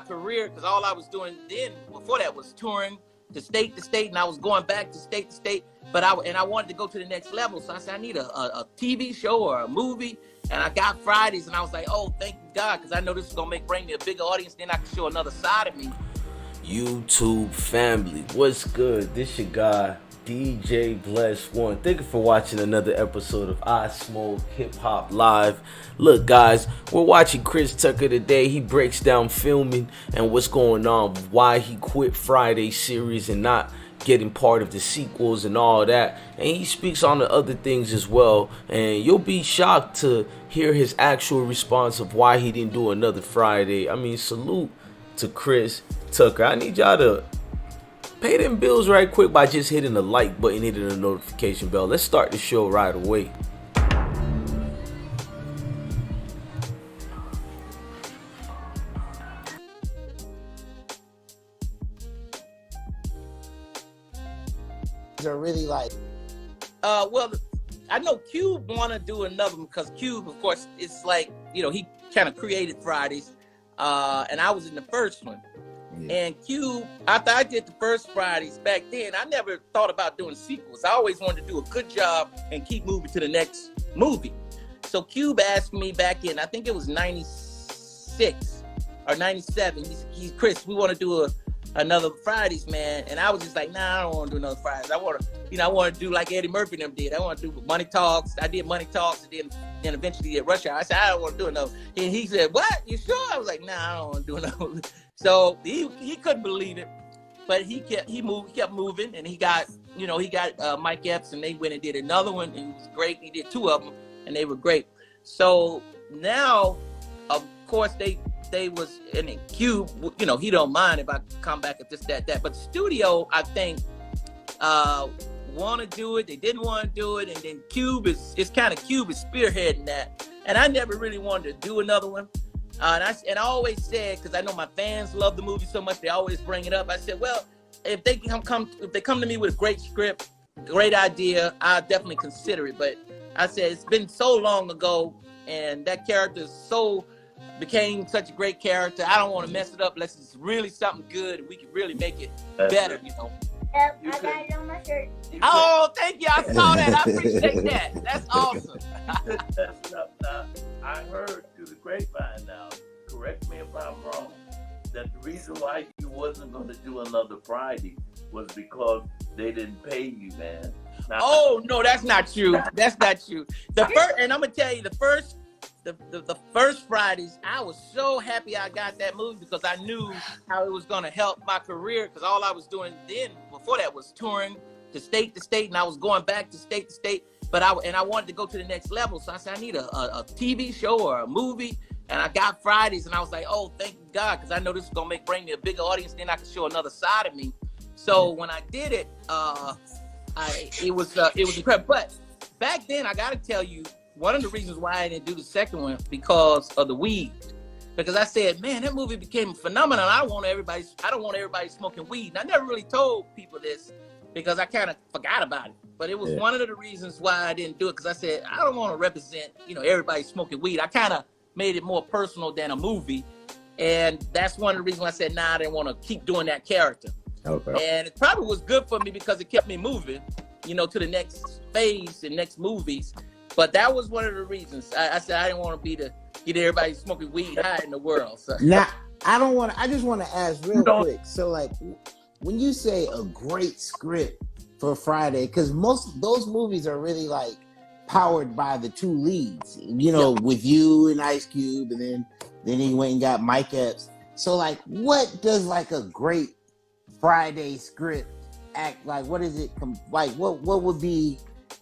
career because all I was doing then before that was touring to state, and I was going back to state. But I wanted to go to the next level, so I said I need a TV show or a movie, and I got Fridays, and I was like, oh, thank God, because I know this is gonna bring me a bigger audience. Then I can show another side of me. YouTube family, what's good? This your guy DJ Bless One. Thank you for watching another episode of I Smoke Hip Hop Live. Look, guys, we're watching Chris Tucker today. He breaks down filming and what's going on, why he quit Friday series and not getting part of the sequels and all that. And he speaks on the other things as well. And you'll be shocked to hear his actual response of why he didn't do another Friday. I mean, salute to Chris Tucker. I need y'all to pay them bills right quick by just hitting the like button, hitting the notification bell. Let's start the show right away. Are really like well, I know Cube want to do another one because Cube, of course, it's like, you know, he kind of created Fridays, and I was in the first one. And Cube, after I did the first Fridays back then, I never thought about doing sequels. I always wanted to do a good job and keep moving to the next movie. So Cube asked me back in, I think it was 96 or 97. He's Chris, we want to do another Fridays, man. And I was just like, nah, I don't want to do another Fridays. I want to do like Eddie Murphy and them did. I want to do Money Talks. I did Money Talks and then eventually did Rush Hour. I said, I don't want to do another. And he said, what? You sure? I was like, nah, I don't want to do another. So he couldn't believe it, but he kept moving, and he got Mike Epps, and they went and did another one, and it was great. He did two of them, and they were great. So now, of course, they was in the Cube. You know, he don't mind if I come back at this, that. But the studio, I think, want to do it. They didn't want to do it, and then Cube is spearheading that. And I never really wanted to do another one. And I always said, because I know my fans love the movie so much, they always bring it up. I said, well, if they come to me with a great script, great idea, I'll definitely consider it. But I said it's been so long ago, and that character became such a great character. I don't want to mess it up unless it's really something good and we can really make it better, you know. I got it on my shirt. Oh, thank you. I saw that. I appreciate that. That's awesome. That's enough now. I heard through the grapevine now, correct me if I'm wrong, that the reason why you wasn't going to do another Friday was because they didn't pay you, man. Now, oh, no, that's not true. That's not true. And I'm going to tell you, the first Fridays, I was so happy I got that movie because I knew how it was going to help my career, because all I was doing then before that was touring to state, and I was going back to state. But I wanted to go to the next level, so I said I need a TV show or a movie, and I got Fridays, and I was like, oh, thank God, because I know this is gonna bring me a bigger audience. Then I can show another side of me. So when I did it, it was incredible. But back then, I got to tell you, one of the reasons why I didn't do the second one because of the weed. Because I said, man, that movie became a phenomenon. I don't want everybody smoking weed. And I never really told people this because I kind of forgot about it. But it was one of the reasons why I didn't do it, because I said, I don't want to represent, everybody smoking weed. I kind of made it more personal than a movie. And that's one of the reasons why I said, nah, I didn't want to keep doing that character. Okay. And it probably was good for me because it kept me moving, to the next phase and next movies. But that was one of the reasons. I said I didn't want to be the get everybody smoking weed high in the world. So. Now, I just want to ask real quick. So, like, when you say a great script for Friday, because most those movies are really like powered by the two leads, with you and Ice Cube, and then he went and got Mike Epps. So, like, what does like a great Friday script act like? What is it like?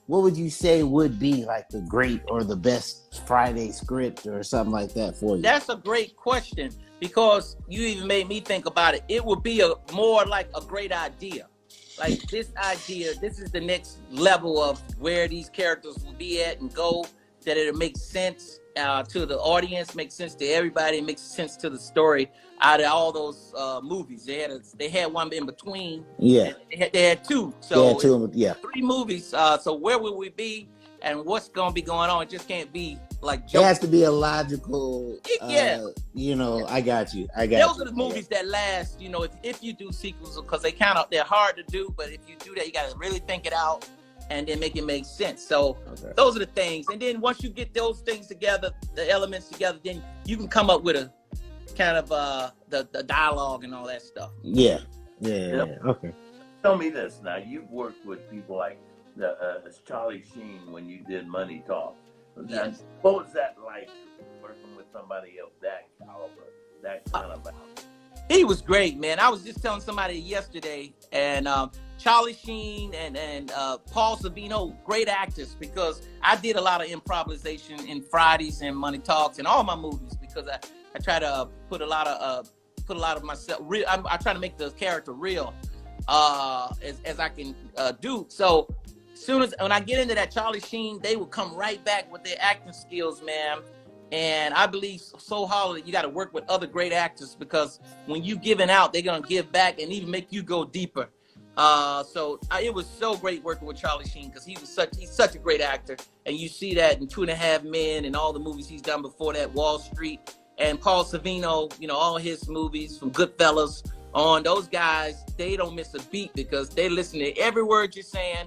What would you say would be like the great or the best Friday script or something like that for you? That's a great question, because you even made me think about it. It would be more like a great idea. Like this idea, this is the next level of where these characters will be at and go, that it'll make sense to the audience, makes sense to everybody, makes sense to the story out of all those movies. They had one in between. Yeah. They had two. So three movies. So where will we be? and what's going to be going on. It just can't be like It jokes. has to be a logical. Yeah. I got you. Those are the movies that last. If you do sequels, because they're hard to do, but if you do that, you got to really think it out and then make it make sense. So those are the things. And then once you get those things together, the elements together, then you can come up with a kind of the dialogue and all that stuff. Yeah. Okay. Tell me this now. You've worked with people like Charlie Sheen when you did Money Talk. Yes. What was that like working with somebody of that caliber, that kind of? He was great, man. I was just telling somebody yesterday, and Charlie Sheen and Paul Savino, great actors, because I did a lot of improvisation in Fridays and Money Talks and all my movies, because I try to put a lot of myself real. I try to make the character real as I can do. So when I get into that Charlie Sheen, they will come right back with their acting skills, man. And I believe so hard that you got to work with other great actors, because when you giving out, they're gonna give back and even make you go deeper. It was so great working with Charlie Sheen, because he's such a great actor, and you see that in 2.5 Men and all the movies he's done before that, Wall Street. And Paul Savino, all his movies from Goodfellas on, those guys, they don't miss a beat, because they listen to every word you're saying,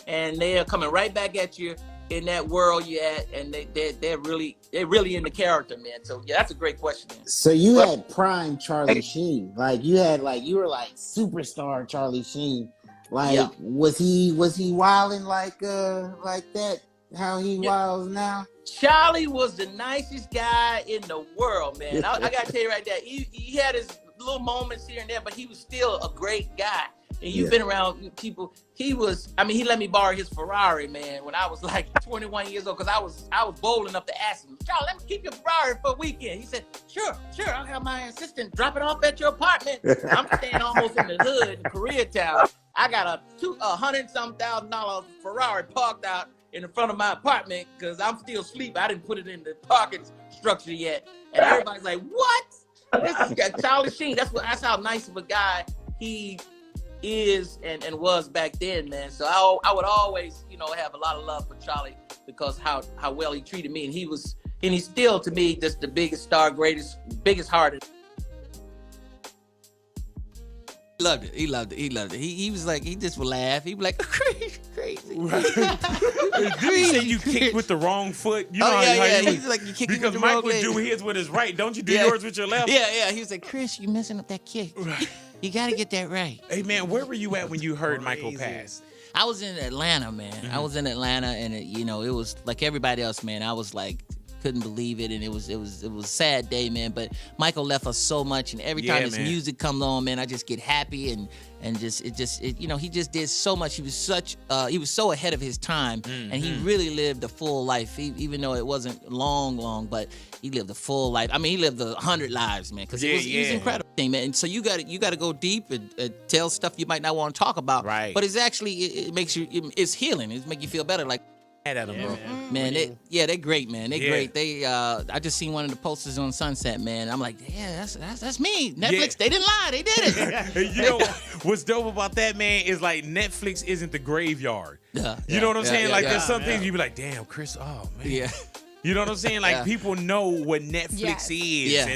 and they are coming right back at you in that world you're at, and they're really in the character, man. So yeah, that's a great question, man. So you had prime Charlie Sheen, you were like superstar Charlie Sheen. Was he wilding like that? How he wilds now? Charlie was the nicest guy in the world, man. I gotta tell you right there, he had his little moments here and there, but he was still a great guy. And you've been around people. He let me borrow his Ferrari, man, when I was like 21 years old, because I was bold enough to ask him, Charlie, let me keep your Ferrari for a weekend. He said, sure, I'll have my assistant drop it off at your apartment. I'm staying almost in the hood in Koreatown. I got a $100,000 Ferrari parked out in the front of my apartment, because I'm still asleep. I didn't put it in the parking structure yet. And everybody's like, what? This is Charlie Sheen. That's how nice of a guy he is and was back then, man. So I would always, have a lot of love for Charlie, because how well he treated me. And he's still, to me, just the biggest star, biggest hearted. He loved it. He was like, he just would laugh. He'd be like, crazy. Right. You say you kicked with the wrong foot. You know how you He's like, you kicked because with the Mike wrong would leg. do his with his right. Don't you do yours with your left? Yeah. He was like, Chris, you messing up that kick. Right. You got to get that right. Hey man, where were you at when you heard Michael pass? I was in Atlanta, man. Mm-hmm. I was in Atlanta, and it was like everybody else, man. I was like, couldn't believe it, and it was a sad day, man. But Michael left us so much, and every time his music comes on, man, I just get happy and he just did so much. He was so ahead of his time, and he really lived a full life, even though it wasn't long, but he lived a full life. I mean, he lived 100 lives, man, because he was incredible, man. And so you got to go deep and tell stuff you might not want to talk about, right? But it's actually it makes you, it's healing. It makes you feel better, like. Man, they're great, man. They're great. I just seen one of the posters on Sunset, man. I'm like, yeah, that's me. Netflix, they didn't lie, they did it. What's dope about that, man, is like Netflix isn't the graveyard. You know what I'm saying? There's some things you be like, damn, Chris, oh man. Yeah. You know what I'm saying? Like people know what Netflix is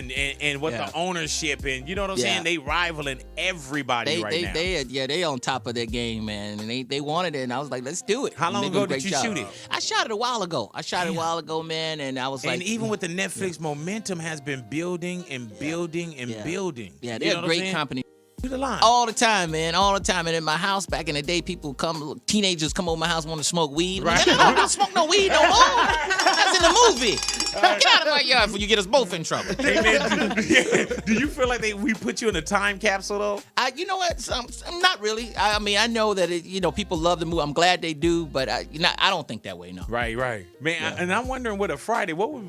and what the ownership, and you know what I'm saying? They rivaling everybody now. They on top of their game, man. And they wanted it, and I was like, let's do it. How long ago did you shoot it? I shot it a while ago. man, and I was like, and even with the Netflix momentum has been building and building and building. Yeah, they're a great company. To the line. All the time, man. All the time. And in my house back in the day, teenagers come over my house want to smoke weed. Right. I don't smoke no weed no more. That's in the movie. Get out of my yard before you get us both in trouble. Hey, man, do you feel like we put you in a time capsule though? You know what? Not really. I mean, I know that people love the movie. I'm glad they do, but I don't think that way. No. Right, man. And I'm wondering what a Friday. What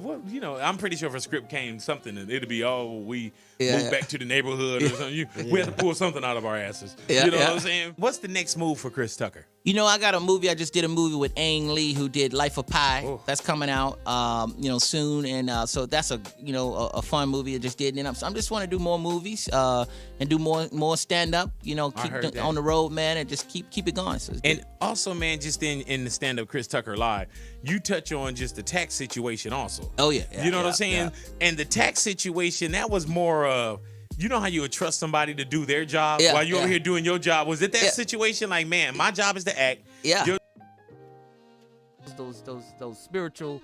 I'm pretty sure if a script came something, it'd be we move back to the neighborhood or something. We have to pull something out of our asses. You know what I'm saying? What's the next move for Chris Tucker? You know, I got a movie. I just did a movie with Ang Lee, who did Life of Pi. Oh. That's coming out, soon, and so that's a fun movie I just did. And I'm just want to do more movies and do more stand up. Keep on the road, man, and just keep it going. So and also, man, just in the stand up Chris Tucker Live, you touch on just the tax situation also. Oh yeah, you know what I'm saying? Yeah. And the tax situation, that was more of. You know how you would trust somebody to do their job while you're over here doing your job? Was it that situation like, man, my job is to act? Yeah. Those spiritual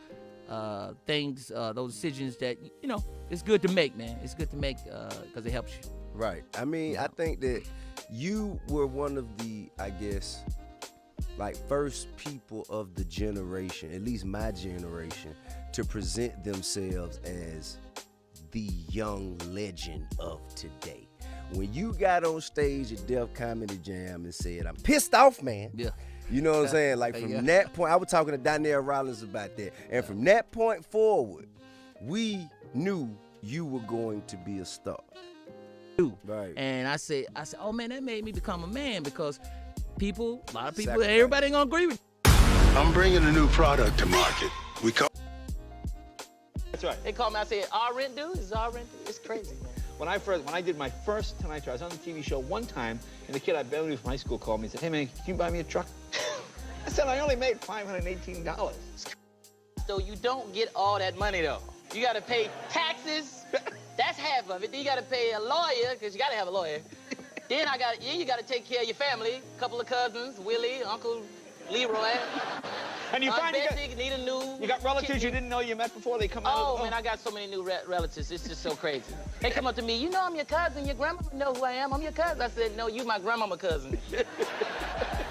things, those decisions that, it's good to make, man. It's good to make because it helps you. Right. I mean, I think that you were one of the, I guess, like first people of the generation, at least my generation, to present themselves as the young legend of today. When you got on stage at Def Comedy Jam and said, I'm pissed off, man. Yeah. You know what I'm saying? Like from that point, I was talking to Donnell Rollins about that. And from that point forward, we knew you were going to be a star. Right. And I said, oh man, that made me become a man because a lot of people, everybody ain't gonna agree with you. I'm bringing a new product to market. That's right. They called me. I said, "Our rent due? Is our rent due?" It's crazy, man. When I did my first Tonight Show, I was on the TV show one time, and the kid I barely knew from high school called me and said, "Hey man, can you buy me a truck?" I said, "I only made $518." So you don't get all that money though. You got to pay taxes. That's half of it. Then you got to pay a lawyer because you got to have a lawyer. Then you got to take care of your family. A couple of cousins, Willie, Uncle Leroy. And you find you got relatives you didn't know you met before they come out. Oh man, I got so many new relatives. It's just so crazy. They come up to me, I'm your cousin. Your grandma know who I am. I'm your cousin. I said, no, you my grandmama cousin.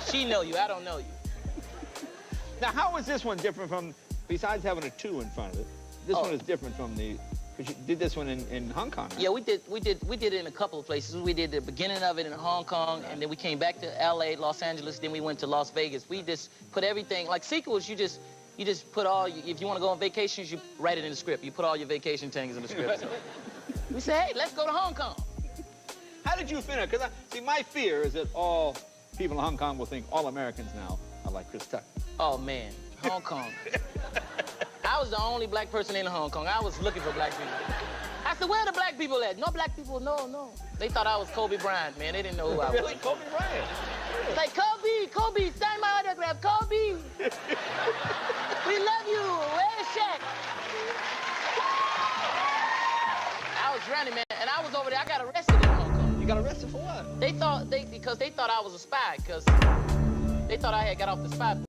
She know you. I don't know you. Now, how is this one different from? Besides having a 2 in front of it, this one is different from the. Because you did this one in Hong Kong. Right? Yeah, we did it in a couple of places. We did the beginning of it in Hong Kong, and then we came back to L.A., Los Angeles. Then we went to Las Vegas. We just put everything like sequels. You just put all. If you want to go on vacations, you write it in the script. You put all your vacation things in the script. So we said, hey, let's go to Hong Kong. How did you finish? Because my fear is that all people in Hong Kong will think all Americans now are like Chris Tucker. Oh man, Hong Kong. I was the only black person in Hong Kong. I was looking for black people. I said, where are the black people at? No black people, no. They thought I was Kobe Bryant, man. They didn't know who I was. Really, Kobe Bryant? It's like, Kobe, sign my autograph, Kobe. We love you. Where's Shaq? I was running, man, and I was over there. I got arrested in Hong Kong. You got arrested for what? Because they thought I was a spy, because they thought I had got off the spy.